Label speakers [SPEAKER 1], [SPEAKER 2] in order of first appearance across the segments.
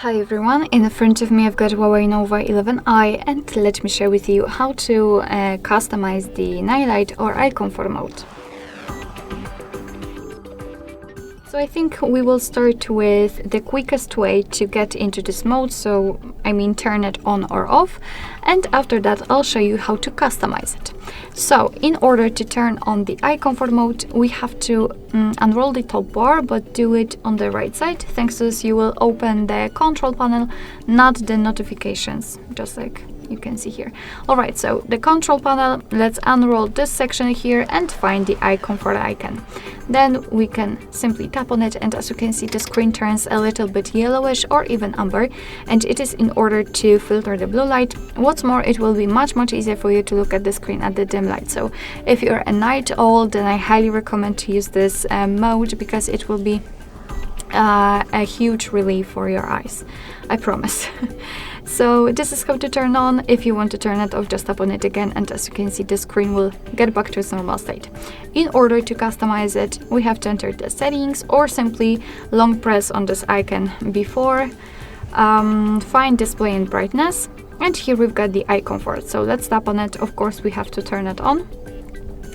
[SPEAKER 1] Hi everyone, in front of me I've got HUAWEI Nova 11i and let me share with you how to customize the night light or eye comfort mode. So I think we will start with the quickest way to get into this mode, so I mean turn it on or off, and after that I'll show you how to customize it. So in order to turn on the eye comfort mode, we have to unroll the top bar, but do it on the right side. Thanks to this you will open the control panel, not the notifications, just like you can see here. Alright, so the control panel, let's unroll this section here and find the eye comfort icon. Then we can simply tap on it, and as you can see the screen turns a little bit yellowish or even amber, and it is in order to filter the blue light. What's more, it will be much easier for you to look at the screen at the dim light. So if you're a night owl, then I highly recommend to use this mode, because it will be a huge relief for your eyes, I promise. So this is how to turn on. If you want to turn it off, just tap on it again, and as you can see the screen will get back to its normal state. In order to customize it, we have to enter the settings or simply long press on this icon before, find display and brightness, and here we've got the eye comfort. So let's tap on it. Of course we have to turn it on.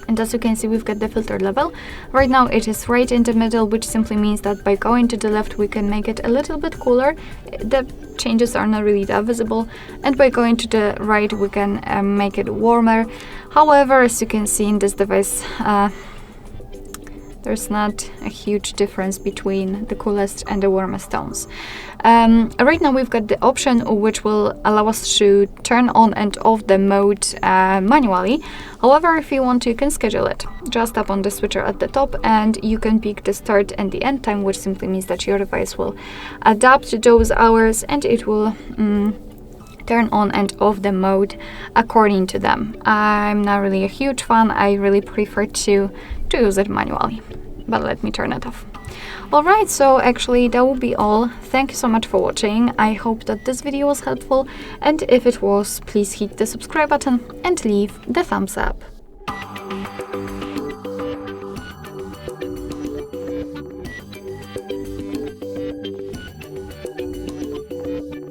[SPEAKER 1] And as you can see, we've got the filter level. Right now it is right in the middle, which simply means that by going to the left we can make it a little bit cooler. The changes are not really that visible. And by going to the right we can make it warmer. However, as you can see in this device, there's not a huge difference between the coolest and the warmest tones. Right now we've got the option which will allow us to turn on and off the mode manually. However, if you want to, you can schedule it. Just tap on the switcher at the top and you can pick the start and the end time, which simply means that your device will adapt to those hours and it will turn on and off the mode according to them. I'm not really a huge fan. I really prefer to use it manually, but let me turn it off. Alright, so actually that will be all. Thank you so much for watching. I hope that this video was helpful, and if it was, please hit the subscribe button and leave the thumbs up.